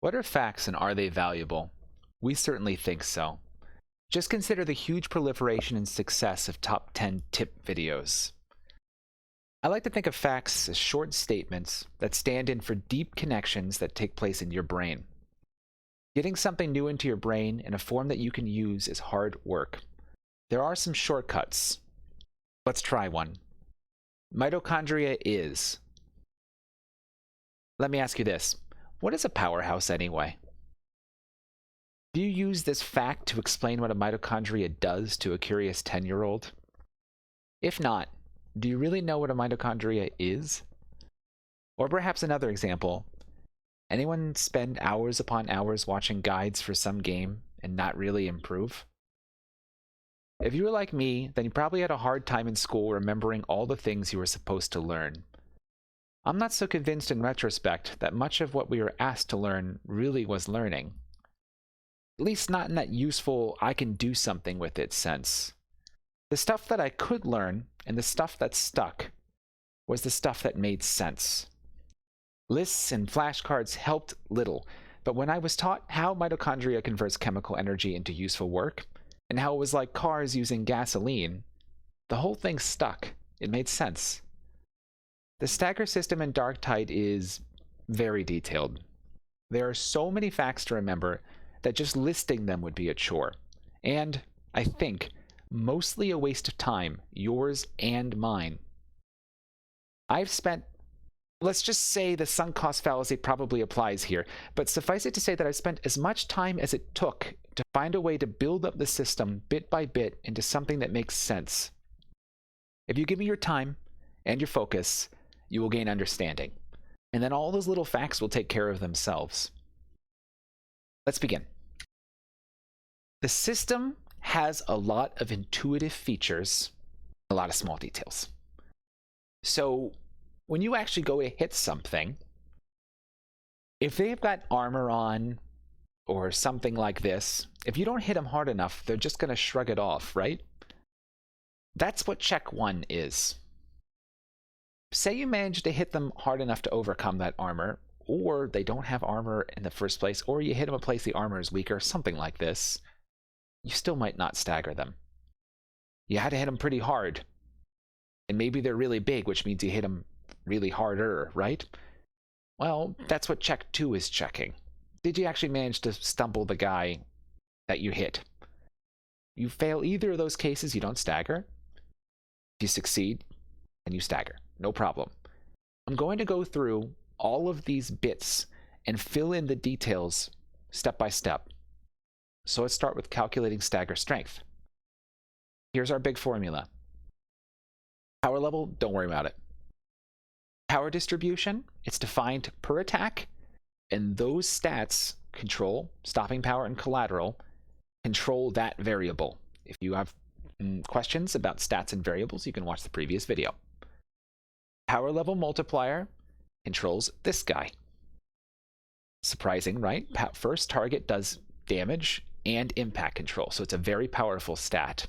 What are facts and are they valuable? We certainly think so. Just consider the huge proliferation and success of top 10 tip videos. I like to think of facts as short statements that stand in for deep connections that take place in your brain. Getting something new into your brain in a form that you can use is hard work. There are some shortcuts. Let's try one. Mitochondria is. Let me ask you this. What is a powerhouse anyway? Do you use this fact to explain what a mitochondria does to a curious 10-year-old? If not, do you really know what a mitochondria is? Or perhaps another example. Anyone spend hours upon hours watching guides for some game and not really improve? If you were like me, then you probably had a hard time in school remembering all the things you were supposed to learn. I'm not so convinced in retrospect that much of what we were asked to learn really was learning. At least not in that useful, I can do something with it sense. The stuff that I could learn and the stuff that stuck was the stuff that made sense. Lists and flashcards helped little, but when I was taught how mitochondria converts chemical energy into useful work, and how it was like cars using gasoline, the whole thing stuck. It made sense. The Stagger system in Darktide is very detailed. There are so many facts to remember that just listing them would be a chore. And, I think, mostly a waste of time, yours and mine. I've spent, let's just say the sunk cost fallacy probably applies here, but suffice it to say that I've spent as much time as it took to find a way to build up the system bit by bit into something that makes sense. If you give me your time and your focus, you will gain understanding. And then all those little facts will take care of themselves. Let's begin. The system has a lot of intuitive features, a lot of small details. So when you actually go to hit something, if they've got armor on or something like this, if you don't hit them hard enough, they're just going to shrug it off, right? That's what check 1 is. Say you manage to hit them hard enough to overcome that armor, or they don't have armor in the first place, or you hit them a place the armor is weaker, something like this, you still might not stagger them. You had to hit them pretty hard. And maybe they're really big, which means you hit them really harder, right? Well, that's what check 2 is checking. Did you actually manage to stumble the guy that you hit? You fail either of those cases, you don't stagger. If you succeed, then you stagger. No problem. I'm going to go through all of these bits and fill in the details step by step. So let's start with calculating stagger strength. Here's our big formula. Power level, don't worry about it. Power distribution, it's defined per attack, and those stats control, stopping power and collateral, control that variable. If you have questions about stats and variables, you can watch the previous video. Power level multiplier controls this guy. Surprising, right? First target does damage and impact control, so it's a very powerful stat.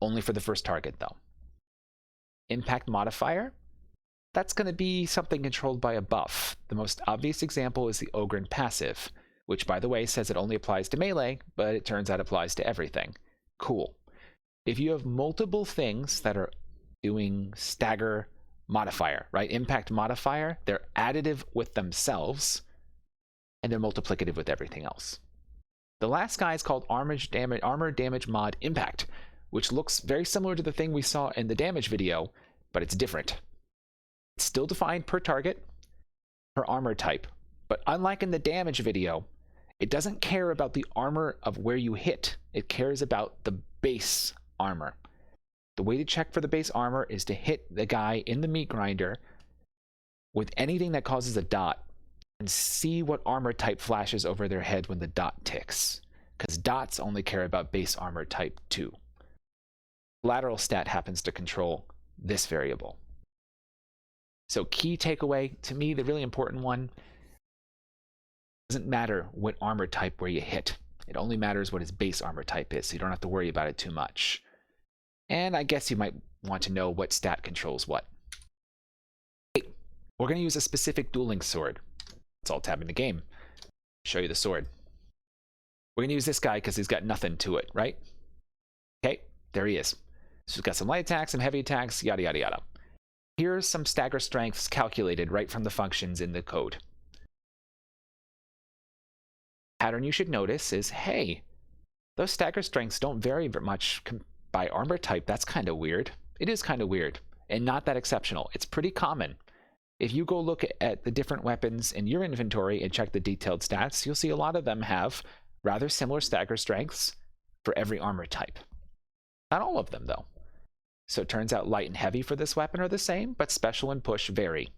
Only for the first target, though. Impact modifier, that's going to be something controlled by a buff. The most obvious example is the Ogren passive, which, by the way, says it only applies to melee, but it turns out it applies to everything. Cool. If you have multiple things that are doing stagger modifier, right? Impact modifier, they're additive with themselves, and they're multiplicative with everything else. The last guy is called armor damage mod impact, which looks very similar to the thing we saw in the damage video, but it's different. It's still defined per target, per armor type, but unlike in the damage video, it doesn't care about the armor of where you hit. It cares about the base armor. The way to check for the base armor is to hit the guy in the meat grinder with anything that causes a dot and see what armor type flashes over their head when the dot ticks, because dots only care about base armor type 2. Lateral stat happens to control this variable. So key takeaway, to me, the really important one, doesn't matter what armor type where you hit. It only matters what his base armor type is, so you don't have to worry about it too much. And I guess you might want to know what stat controls what. Hey, we're going to use a specific dueling sword. Let's all tab in the game. Show you the sword. We're going to use this guy because he's got nothing to it, right? Okay, there he is. So he's got some light attacks, some heavy attacks, yada, yada, yada. Here's some stagger strengths calculated right from the functions in the code. Pattern you should notice is, hey, those stagger strengths don't vary very much by armor type. That's kind of weird. It is kind of weird and not that exceptional. It's pretty common. If you go look at the different weapons in your inventory and check the detailed stats, you'll see a lot of them have rather similar stagger strengths for every armor type. Not all of them, though. So it turns out light and heavy for this weapon are the same, but special and push vary.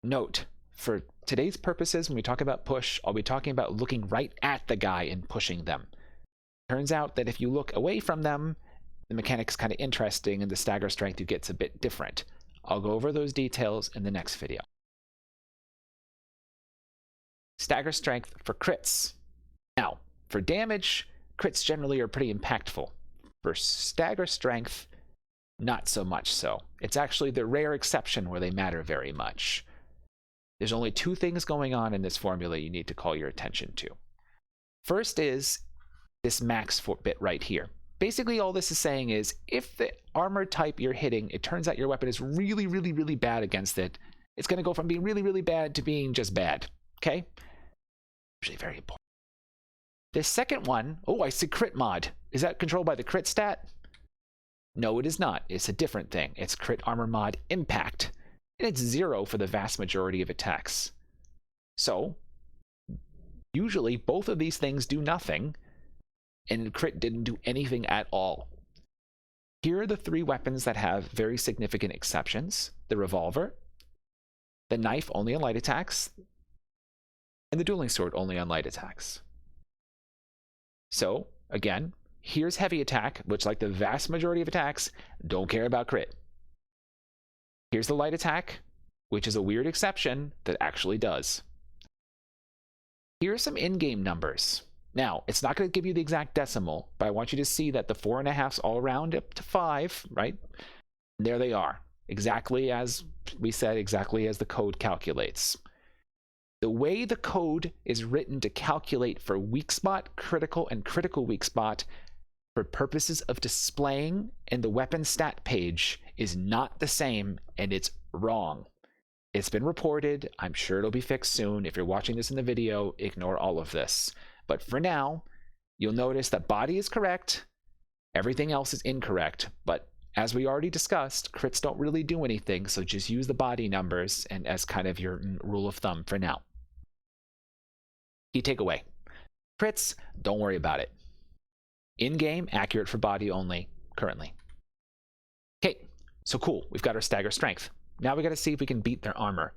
Note, for today's purposes, when we talk about push, I'll be talking about looking right at the guy and pushing them. Turns out that if you look away from them, the mechanic's kind of interesting and the stagger strength you get's a bit different. I'll go over those details in the next video. Stagger strength for crits. Now, for damage, crits generally are pretty impactful. For stagger strength, not so much so. It's actually the rare exception where they matter very much. There's only two things going on in this formula you need to call your attention to. First is this max bit right here. Basically, all this is saying is, if the armor type you're hitting, it turns out your weapon is really, really, really bad against it, it's going to go from being really, really bad to being just bad. Okay? Usually very important. This second one, oh, I see crit mod. Is that controlled by the crit stat? No, it is not. It's a different thing. It's crit armor mod impact. And it's 0 for the vast majority of attacks. So, usually both of these things do nothing, and crit didn't do anything at all. Here are the three weapons that have very significant exceptions. The revolver, the knife only on light attacks, and the dueling sword only on light attacks. So, again, here's heavy attack, which, like the vast majority of attacks, don't care about crit. Here's the light attack, which is a weird exception that actually does. Here are some in-game numbers. Now, it's not going to give you the exact decimal, but I want you to see that the 4.5s all round up to 5, right? And there they are, exactly as we said, exactly as the code calculates. The way the code is written to calculate for weak spot, critical, and critical weak spot for purposes of displaying in the weapon stat page is not the same, and it's wrong. It's been reported. I'm sure it'll be fixed soon. If you're watching this in the video, ignore all of this. But for now, you'll notice that body is correct, everything else is incorrect. But as we already discussed, crits don't really do anything, so just use the body numbers and as kind of your rule of thumb for now. Key takeaway. Crits, don't worry about it. In-game, accurate for body only, currently. Okay, so cool. We've got our stagger strength. Now we got to see if we can beat their armor.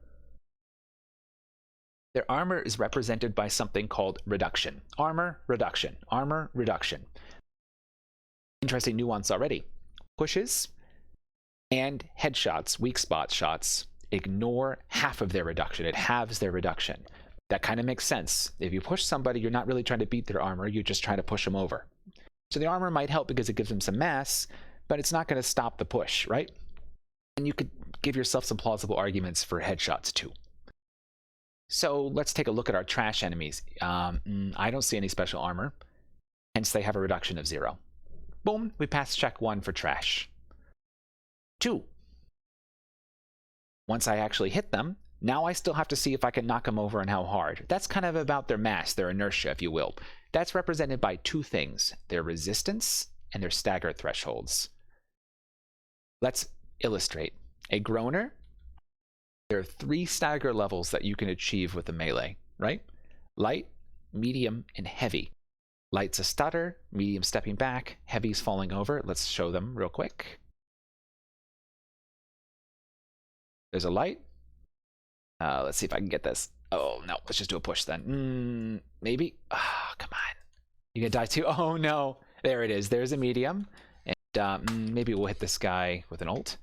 Their armor is represented by something called reduction. Armor, reduction. Armor, reduction. Interesting nuance already. Pushes and headshots, weak spot shots, ignore half of their reduction. It halves their reduction. That kind of makes sense. If you push somebody, you're not really trying to beat their armor, you're just trying to push them over. So the armor might help because it gives them some mass, but it's not going to stop the push, right? And you could give yourself some plausible arguments for headshots too. So let's take a look at our trash enemies. I don't see any special armor, hence they have a reduction of 0. Boom, we pass check 1 for trash. 2. Once I actually hit them, now I still have to see if I can knock them over and how hard. That's kind of about their mass, their inertia, if you will. That's represented by two things, their resistance and their stagger thresholds. Let's illustrate. A groaner, there are 3 stagger levels that you can achieve with a melee, right? Light, medium, and heavy. Light's a stutter, medium stepping back, heavy's falling over. Let's show them real quick. There's a light. Let's see if I can get this. Oh, no. Let's just do a push then. Maybe. Oh, come on. You gonna die too? Oh, no. There it is. There's a medium. And maybe we'll hit this guy with an ult.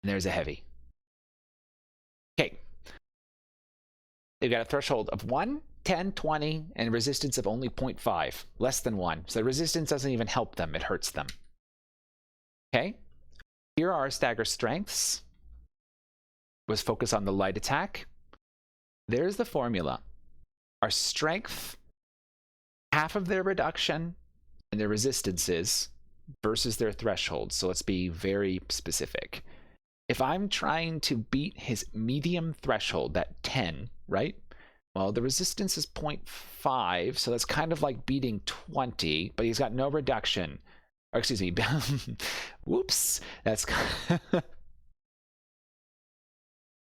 And there's a heavy. Okay. They've got a threshold of 1, 10, 20, and resistance of only 0.5. Less than 1. So the resistance doesn't even help them. It hurts them. Okay. Here are our stagger strengths. Was focus on the light attack. There's the formula. Our strength, half of their reduction, and their resistances versus their threshold. So let's be very specific. If I'm trying to beat his medium threshold, that 10, right? Well, the resistance is 0.5, so that's kind of like beating 20, but he's got no reduction. Or excuse me, whoops, that's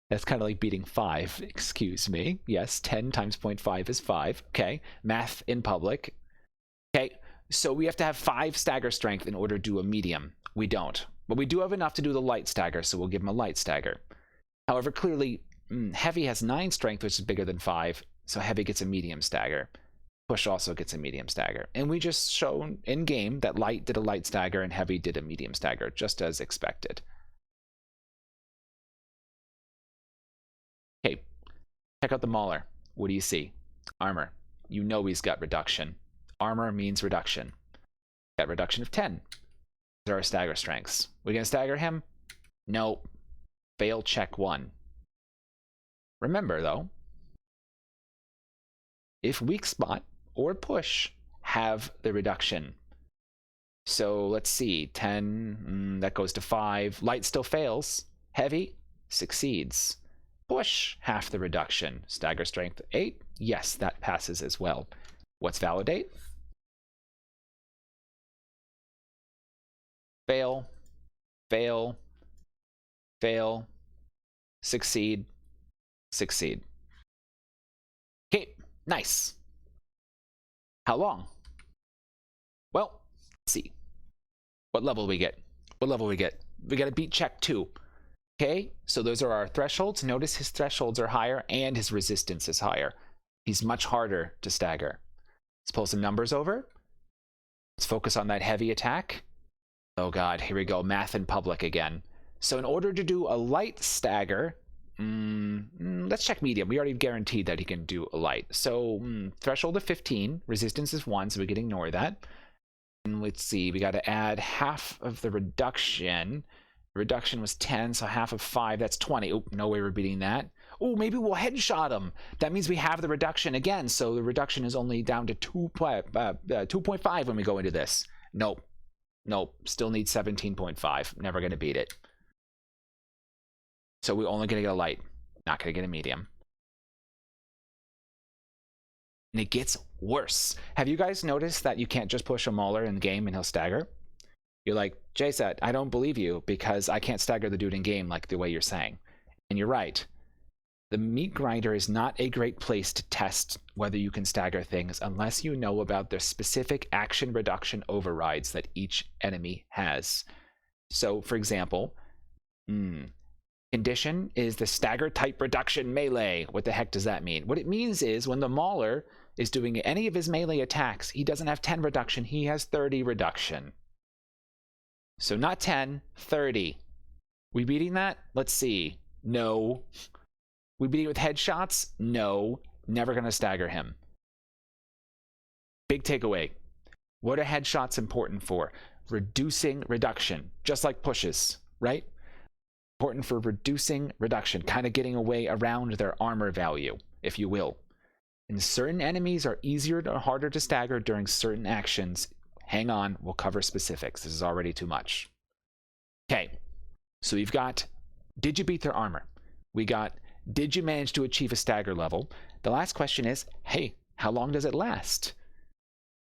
that's kind of like beating 5, excuse me. Yes, 10 times 0.5 is 5. Okay, math in public. Okay, so we have to have 5 stagger strength in order to do a medium. We don't. But we do have enough to do the light stagger, so we'll give him a light stagger. However, clearly, heavy has 9 strength, which is bigger than 5, so heavy gets a medium stagger. Push also gets a medium stagger. And we just shown in-game that light did a light stagger and heavy did a medium stagger, just as expected. Okay, check out the mauler. What do you see? Armor. You know he's got reduction. Armor means reduction. Got reduction of 10. These are our stagger strengths. We gonna stagger him? Nope. Fail check 1. Remember though, if weak spot or push have the reduction. So let's see, 10, that goes to 5. Light still fails. Heavy succeeds. Push, half the reduction. Stagger strength 8. Yes, that passes as well. What's validate? Fail, fail, fail, succeed, succeed. Okay, nice. How long? Well, let's see. What level we get? What level we get? We got to beat check 2. Okay, so those are our thresholds. Notice his thresholds are higher and his resistance is higher. He's much harder to stagger. Let's pull some numbers over. Let's focus on that heavy attack. Oh god, here we go. Math in public again. So in order to do a light stagger, let's check medium. We already guaranteed that he can do a light. So threshold of 15, resistance is 1, so we can ignore that. And let's see, we got to add half of the reduction. Reduction was 10, so half of 5, that's 20. Oh, no way we're beating that. Oh, maybe we'll headshot him. That means we have the reduction again, so the reduction is only down to 2.5 when we go into this. Nope. Nope. Still need 17.5. Never going to beat it. So we're only going to get a light. Not going to get a medium. And it gets worse. Have you guys noticed that you can't just push a mauler in the game and he'll stagger? You're like, JSET, I don't believe you because I can't stagger the dude in game like the way you're saying. And you're right. The meat grinder is not a great place to test whether you can stagger things unless you know about the specific action reduction overrides that each enemy has. So, for example, condition is the stagger type reduction melee. What the heck does that mean? What it means is when the mauler is doing any of his melee attacks, he doesn't have 10 reduction, he has 30 reduction. So not 10, 30. We beating that? Let's see. No. We beating it with headshots? No. Never going to stagger him. Big takeaway. What are headshots important for? Reducing reduction. Just like pushes, right? Important for reducing reduction. Kind of getting away around their armor value, if you will. And certain enemies are easier or harder to stagger during certain actions. Hang on, we'll cover specifics. This is already too much. Okay, so we've got, did you beat their armor? We got, did you manage to achieve a stagger level? The last question is, hey, how long does it last?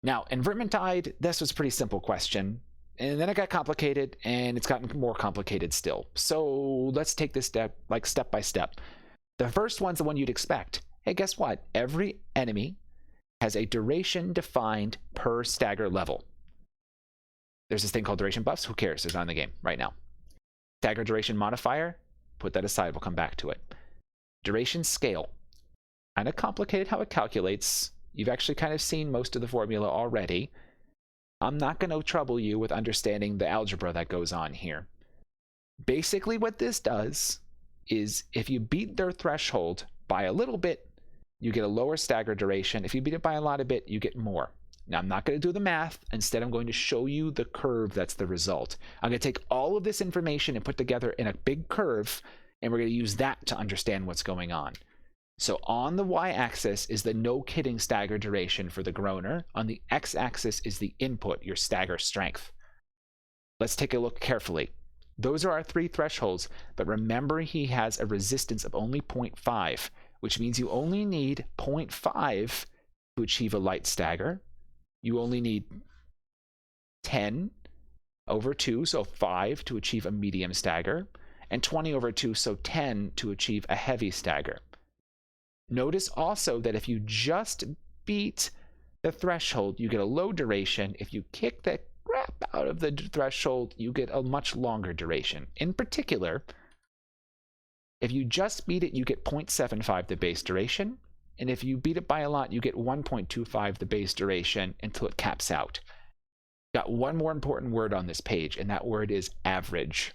Now, in Darktide, this was a pretty simple question. And then it got complicated, and it's gotten more complicated still. So let's take this step by step. The first one's the one you'd expect. Hey, guess what? Every enemy has a duration defined per stagger level. There's this thing called duration buffs. Who cares? It's not in the game right now. Stagger duration modifier. Put that aside. We'll come back to it. Duration scale. Kind of complicated how it calculates. You've actually kind of seen most of the formula already. I'm not going to trouble you with understanding the algebra that goes on here. Basically what this does is if you beat their threshold by a little bit, you get a lower stagger duration. If you beat it by a lot of bit, you get more. Now, I'm not going to do the math. Instead, I'm going to show you the curve that's the result. I'm going to take all of this information and put together in a big curve, and we're going to use that to understand what's going on. So on the y-axis is the no-kidding stagger duration for the groaner. On the x-axis is the input, your stagger strength. Let's take a look carefully. Those are our 3 thresholds, but remember he has a resistance of only 0.5, which means you only need 0.5 to achieve a light stagger. You only need 10 over 2, so 5 to achieve a medium stagger, and 20 over 2, so 10 to achieve a heavy stagger. Notice also that if you just beat the threshold, you get a low duration. If you kick the crap out of the threshold, you get a much longer duration. In particular, if you just beat it, you get 0.75 the base duration. And if you beat it by a lot, you get 1.25 the base duration until it caps out. Got one more important word on this page, and that word is average.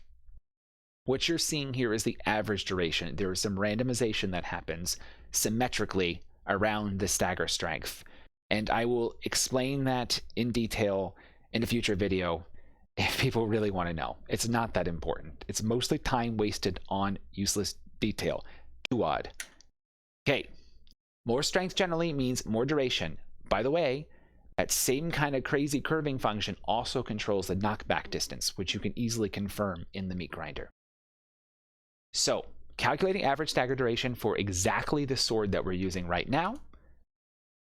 What you're seeing here is the average duration. There is some randomization that happens symmetrically around the stagger strength. And I will explain that in detail in a future video if people really want to know. It's not that important. It's mostly time wasted on useless detail. Too odd. Okay. More strength generally means more duration. By the way, that same kind of crazy curving function also controls the knockback distance, which you can easily confirm in the meat grinder. So, calculating average stagger duration for exactly the sword that we're using right now.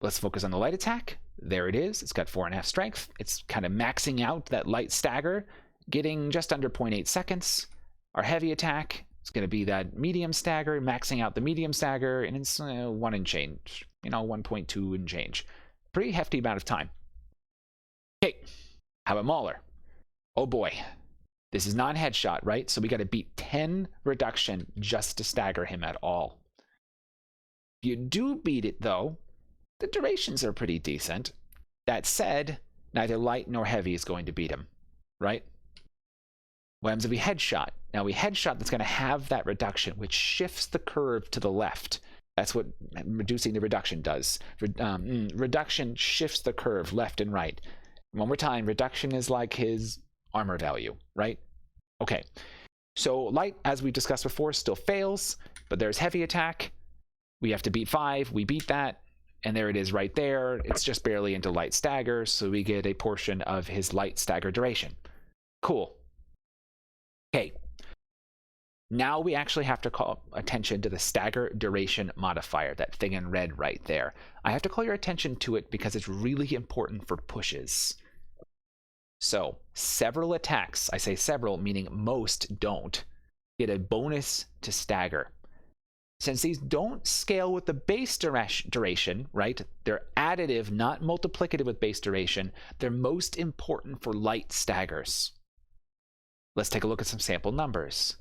Let's focus on the light attack. There it is. It's got 4.5 strength. It's kind of maxing out that light stagger, getting just under 0.8 seconds. Our heavy attack is going to be that medium stagger, maxing out the medium stagger, and it's 1 and change, 1.2 and change. Pretty hefty amount of time. Okay, how about mauler? Oh boy. This is non-headshot, right? So we got to beat 10 reduction just to stagger him at all. If you do beat it, though, the durations are pretty decent. That said, neither light nor heavy is going to beat him, right? What happens if we headshot? Now, we headshot, that's going to have that reduction, which shifts the curve to the left. That's what reducing the reduction does. Reduction shifts the curve left and right. One more time, reduction is like his armor value, right? Okay, so light, as we discussed before, still fails, but there's heavy attack. We have to beat 5. We beat that, and there it is right there. It's just barely into light stagger, so we get a portion of his light stagger duration. Cool. Okay. Now we actually have to call attention to the stagger duration modifier, that thing in red right there. I have to call your attention to it because it's really important for pushes. So, several attacks, I say several, meaning most don't, get a bonus to stagger. Since these don't scale with the base duration, right? They're additive, not multiplicative with base duration. They're most important for light staggers. Let's take a look at some sample numbers.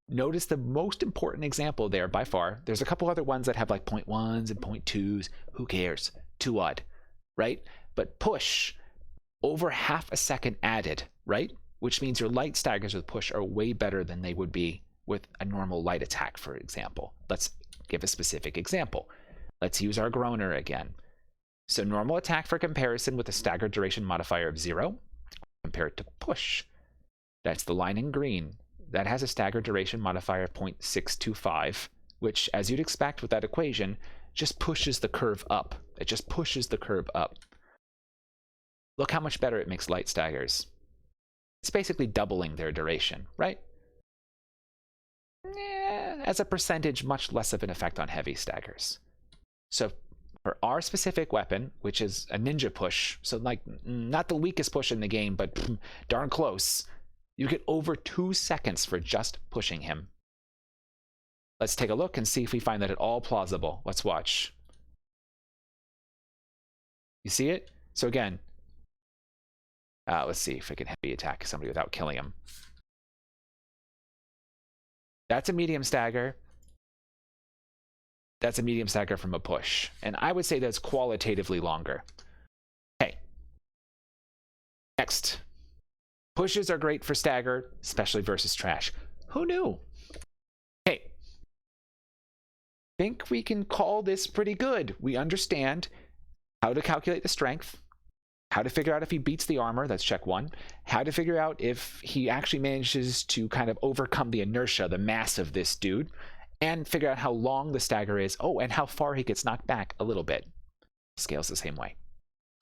Notice the most important example there by far. There's a couple other ones that have like 0.1s and 0.2s. Who cares? Too odd, right? But push, over half a second added, right? Which means your light staggers with push are way better than they would be with a normal light attack, for example. Let's give a specific example. Let's use our groaner again. So normal attack for comparison with a stagger duration modifier of 0, compared to push. That's the line in green. That has a stagger duration modifier of 0.625, which, as you'd expect with that equation, just pushes the curve up. It just pushes the curve up. Look how much better it makes light staggers. It's basically doubling their duration, right? As a percentage, much less of an effect on heavy staggers. So for our specific weapon, which is a ninja push, so like not the weakest push in the game, but darn close, you get over 2 seconds for just pushing him. Let's take a look and see if we find that at all plausible. Let's watch. You see it? So again, let's see if I can heavy attack somebody without killing him. That's a medium stagger. That's a medium stagger from a push. And I would say that's qualitatively longer. Okay. Next. Pushes are great for stagger, especially versus trash. Who knew? Okay. Think we can call this pretty good. We understand how to calculate the strength, how to figure out if he beats the armor, that's check 1, how to figure out if he actually manages to kind of overcome the inertia, the mass of this dude, and figure out how long the stagger is. Oh, and how far he gets knocked back a little bit. Scales the same way.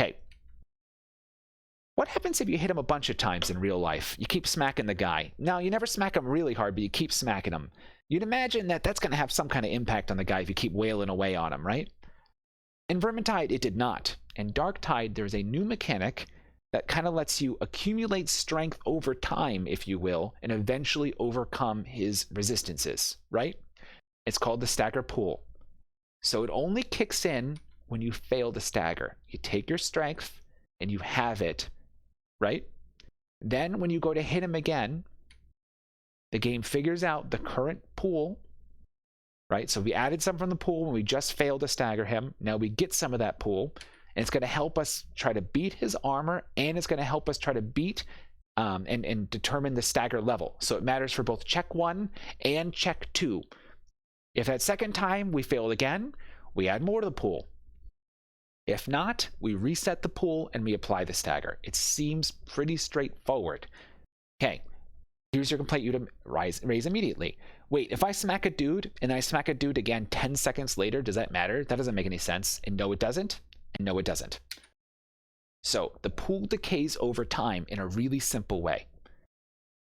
Okay. What happens if you hit him a bunch of times in real life? You keep smacking the guy. Now, you never smack him really hard, but you keep smacking him. You'd imagine that that's going to have some kind of impact on the guy if you keep wailing away on him, right? In Vermintide, it did not. In Darktide, there's a new mechanic that kind of lets you accumulate strength over time, if you will, and eventually overcome his resistances, right? It's called the Stagger Pool. So it only kicks in when you fail to stagger. You take your strength and you have it, right? Then when you go to hit him again, the game figures out the current pool, right? So we added some from the pool when we just failed to stagger him. Now we get some of that pool, and it's going to help us try to beat his armor, and it's going to help us try to beat and determine the stagger level. So it matters for both check 1 and check 2. If that second time we failed again, we add more to the pool. If not, we reset the pool and we apply the stagger. It seems pretty straightforward. Okay, here's your complaint you raise immediately. Wait, if I smack a dude and I smack a dude again 10 seconds later, does that matter? That doesn't make any sense. And no, it doesn't. And no, it doesn't. So the pool decays over time in a really simple way.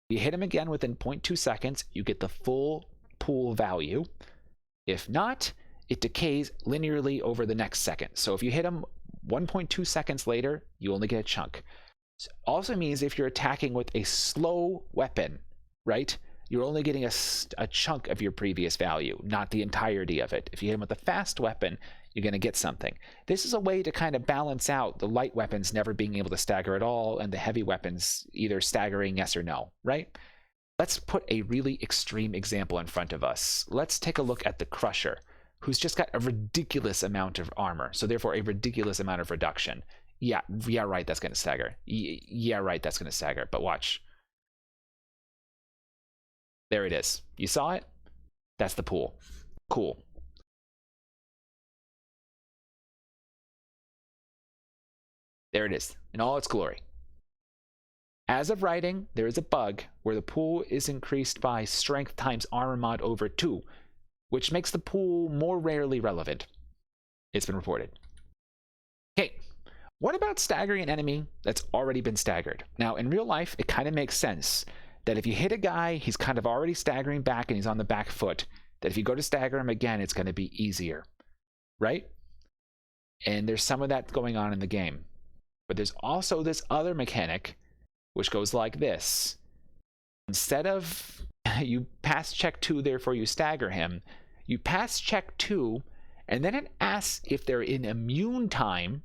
You hit him again within 0.2 seconds, you get the full pool value. If not, it decays linearly over the next second. So if you hit him 1.2 seconds later, you only get a chunk. So also means if you're attacking with a slow weapon, right, you're only getting a chunk of your previous value, not the entirety of it. If you hit him with a fast weapon, you're going to get something. This is a way to kind of balance out the light weapons never being able to stagger at all and the heavy weapons either staggering yes or no, right? Let's put a really extreme example in front of us. Let's take a look at the Crusher, who's just got a ridiculous amount of armor, so therefore a ridiculous amount of reduction. Yeah, right, that's going to stagger. Yeah, right, that's going to stagger. But watch. There it is. You saw it? That's the pool. Cool. There it is, in all its glory. As of writing, there is a bug where the pool is increased by strength times armor mod over 2, which makes the pool more rarely relevant. It's been reported. Okay, what about staggering an enemy that's already been staggered? Now, in real life, it kind of makes sense that if you hit a guy, he's kind of already staggering back and he's on the back foot, that if you go to stagger him again, it's going to be easier, right? And there's some of that going on in the game. But there's also this other mechanic, which goes like this. Instead of you pass check 2, therefore you stagger him, you pass check 2, and then it asks if they're in immune time.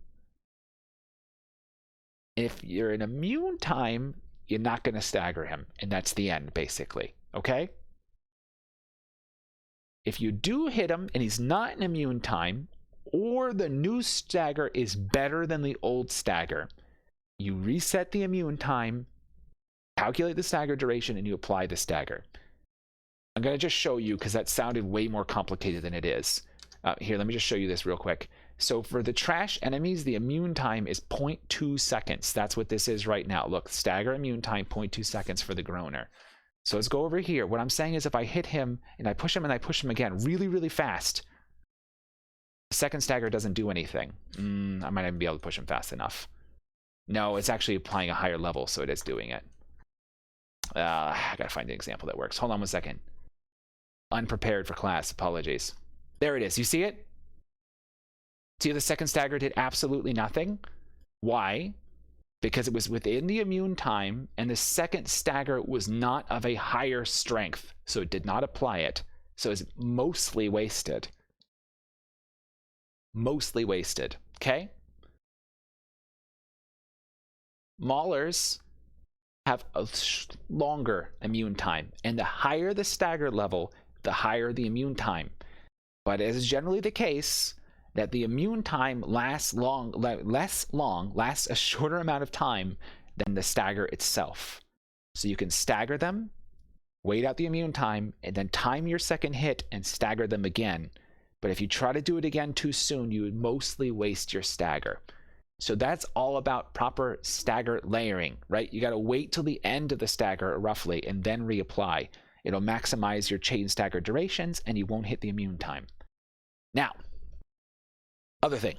If you're in immune time, you're not going to stagger him, and that's the end, basically. Okay? If you do hit him and he's not in immune time, or the new stagger is better than the old stagger, you reset the immune time, calculate the stagger duration, and you apply the stagger. I'm going to just show you because that sounded way more complicated than it is. Here, let me just show you this real quick. So for the trash enemies, the immune time is 0.2 seconds. That's what this is right now. Look, stagger immune time, 0.2 seconds for the groaner. So let's go over here. What I'm saying is if I hit him and I push him and I push him again really, really fast, the second stagger doesn't do anything. I might not even be able to push him fast enough. No, it's actually applying a higher level, so it is doing it. I gotta find an example that works. Hold on 1 second. Unprepared for class, apologies. There it is, you see it? See, the second stagger did absolutely nothing. Why? Because it was within the immune time, and the second stagger was not of a higher strength, so it did not apply it. So it's mostly wasted. Mostly wasted, okay? Maulers have a longer immune time, and the higher the stagger level, the higher the immune time. But as is generally the case, that the immune time lasts a shorter amount of time than the stagger itself. So you can stagger them, wait out the immune time, and then time your second hit and stagger them again. But if you try to do it again too soon, you would mostly waste your stagger. So that's all about proper stagger layering, right? You got to wait till the end of the stagger roughly and then reapply. It'll maximize your chain stagger durations, and you won't hit the immune time. Now, other thing.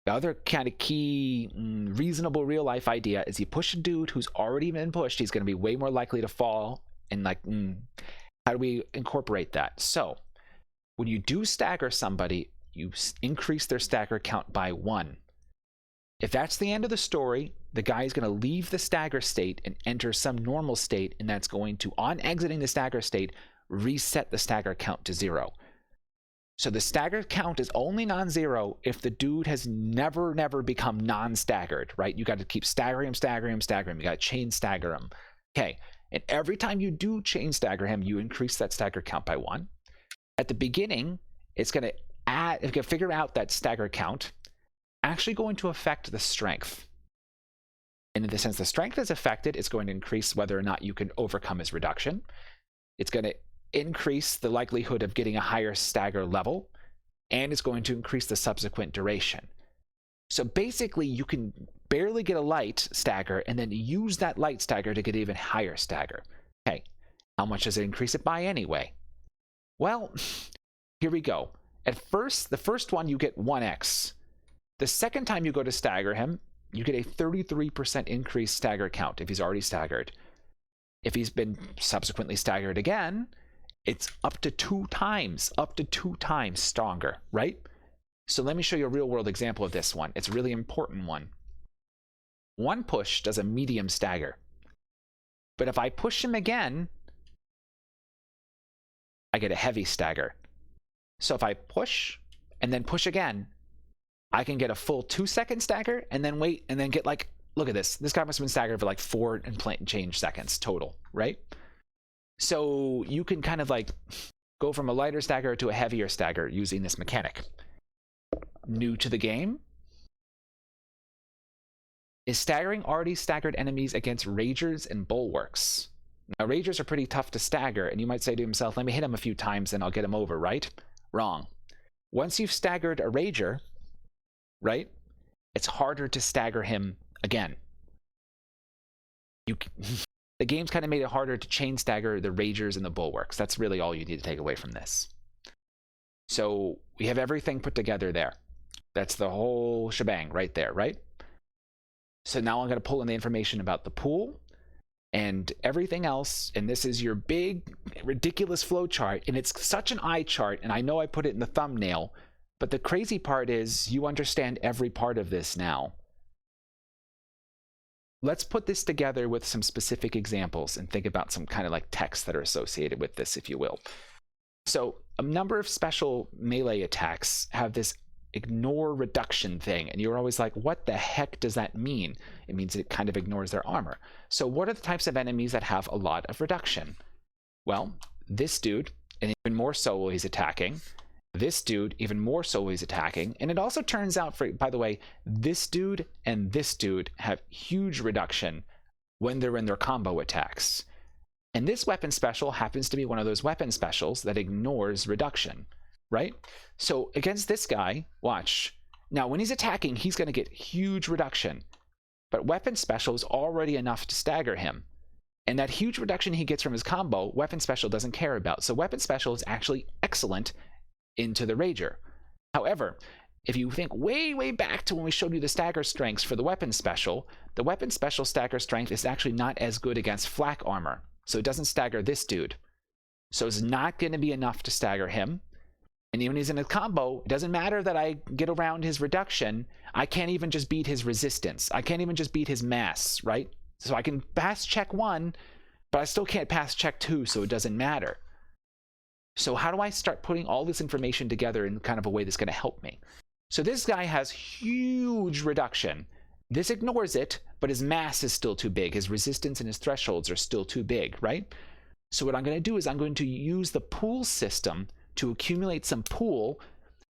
The other kind of key, reasonable real-life idea is you push a dude who's already been pushed, he's going to be way more likely to fall. And like, how do we incorporate that? So, when you do stagger somebody, you increase their stagger count by 1. If that's the end of the story, the guy is going to leave the stagger state and enter some normal state, and that's going to, on exiting the stagger state, reset the stagger count to 0. So the stagger count is only non-zero if the dude has never become non-staggered, right? You got to keep staggering him. You got to chain stagger him. Okay, and every time you do chain stagger him, you increase that stagger count by 1. At the beginning, it's going to add, if you can figure out that stagger count, actually going to affect the strength. And in the sense the strength is affected, it's going to increase whether or not you can overcome his reduction. It's going to increase the likelihood of getting a higher stagger level, and it's going to increase the subsequent duration. So basically, you can barely get a light stagger and then use that light stagger to get even higher stagger. Okay, how much does it increase it by anyway? Well, here we go. At first, the first one, you get 1x. The second time you go to stagger him, you get a 33% increased stagger count if he's already staggered. If he's been subsequently staggered again, it's up to 2 times stronger, right? So let me show you a real world example of this one. It's a really important one. One push does a medium stagger. But if I push him again, I get a heavy stagger. So if I push and then push again, I can get a full 2-second stagger and then wait and then get like, look at this. This guy must have been staggered for like 4 and change seconds total, right? So you can kind of like go from a lighter stagger to a heavier stagger using this mechanic. New to the game is staggering already staggered enemies against ragers and bulwarks. Now, ragers are pretty tough to stagger, and you might say to himself, let me hit him a few times and I'll get him over, right? Wrong. Once you've staggered a rager, right, it's harder to stagger him again. The game's kind of made it harder to chain stagger the ragers and the bulwarks. That's really all you need to take away from this. So we have everything put together there. That's the whole shebang right there, right? So now I'm going to pull in the information about the pool and everything else. And this is your big, ridiculous flow chart. And it's such an eye chart. And I know I put it in the thumbnail. But the crazy part is you understand every part of this now. Let's put this together with some specific examples and think about some kind of like texts that are associated with this, if you will. So a number of special melee attacks have this ignore reduction thing, and you're always like, what the heck does that mean? It means it kind of ignores their armor. So what are the types of enemies that have a lot of reduction? Well, this dude, and even more so while he's attacking. This dude, even more so while he's attacking. And it also turns out, by the way, this dude and this dude have huge reduction when they're in their combo attacks. And this weapon special happens to be one of those weapon specials that ignores reduction, right? So against this guy, watch. Now, when he's attacking, he's going to get huge reduction. But weapon special is already enough to stagger him. And that huge reduction he gets from his combo, weapon special doesn't care about. So weapon special is actually excellent into the rager. However, if you think way back to when we showed you the stagger strengths for the weapon special, the weapon special stagger strength is actually not as good against flak armor. So it doesn't stagger this dude. So it's not going to be enough to stagger him. And even when he's in a combo, it doesn't matter that I get around his reduction. I can't even just beat his resistance. I can't even just beat his mass, right? So I can pass check 1, but I still can't pass check 2, so it doesn't matter. So how do I start putting all this information together in kind of a way that's going to help me? So this guy has huge reduction. This ignores it, but his mass is still too big. His resistance and his thresholds are still too big, right? So what I'm going to do is I'm going to use the pool system to accumulate some pool.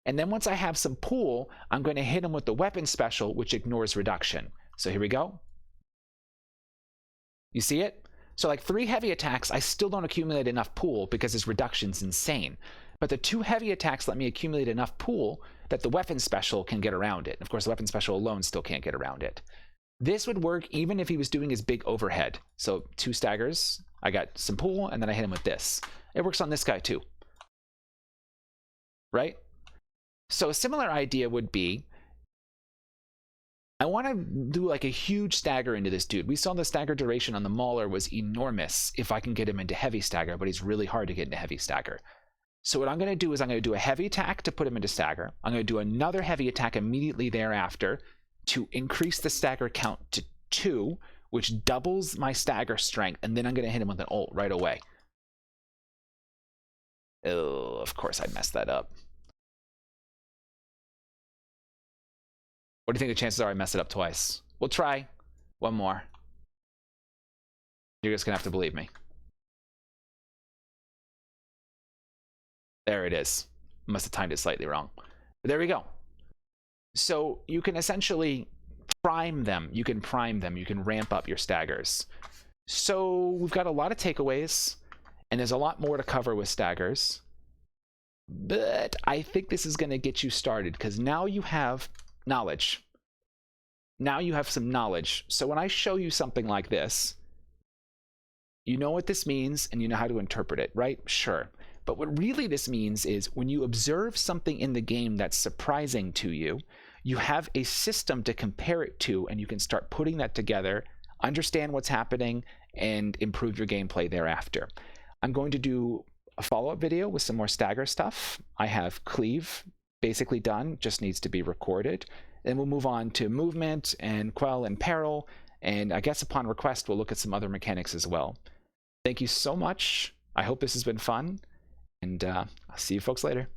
And then once I have some pool, I'm going to hit him with the weapon special, which ignores reduction. So here we go. You see it? So like 3 heavy attacks, I still don't accumulate enough pool because his reduction's insane. But the 2 heavy attacks let me accumulate enough pool that the weapon special can get around it. Of course, the weapon special alone still can't get around it. This would work even if he was doing his big overhead. So 2 staggers, I got some pool, and then I hit him with this. It works on this guy too. Right? So a similar idea would be, I want to do like a huge stagger into this dude. We saw the stagger duration on the mauler was enormous if I can get him into heavy stagger, but he's really hard to get into heavy stagger. So what I'm going to do is I'm going to do a heavy attack to put him into stagger. I'm going to do another heavy attack immediately thereafter to increase the stagger count to 2, which doubles my stagger strength, and then I'm going to hit him with an ult right away. Oh, of course I messed that up. What do you think the chances are I messed it up twice? We'll try one more. You're just going to have to believe me. There it is. Must have timed it slightly wrong. But there we go. So you can essentially prime them. You can prime them. You can ramp up your staggers. So we've got a lot of takeaways, and there's a lot more to cover with staggers. But I think this is going to get you started, because now you have knowledge. Now you have some knowledge. So when I show you something like this, you know what this means, and you know how to interpret it, right? Sure. But what really this means is when you observe something in the game that's surprising to you, you have a system to compare it to, and you can start putting that together, understand what's happening, and improve your gameplay thereafter. I'm going to do a follow-up video with some more stagger stuff. I have cleave basically done, just needs to be recorded. Then we'll move on to movement and quell and peril, and I guess upon request we'll look at some other mechanics as well. Thank you so much. I hope this has been fun, and I'll see you folks later.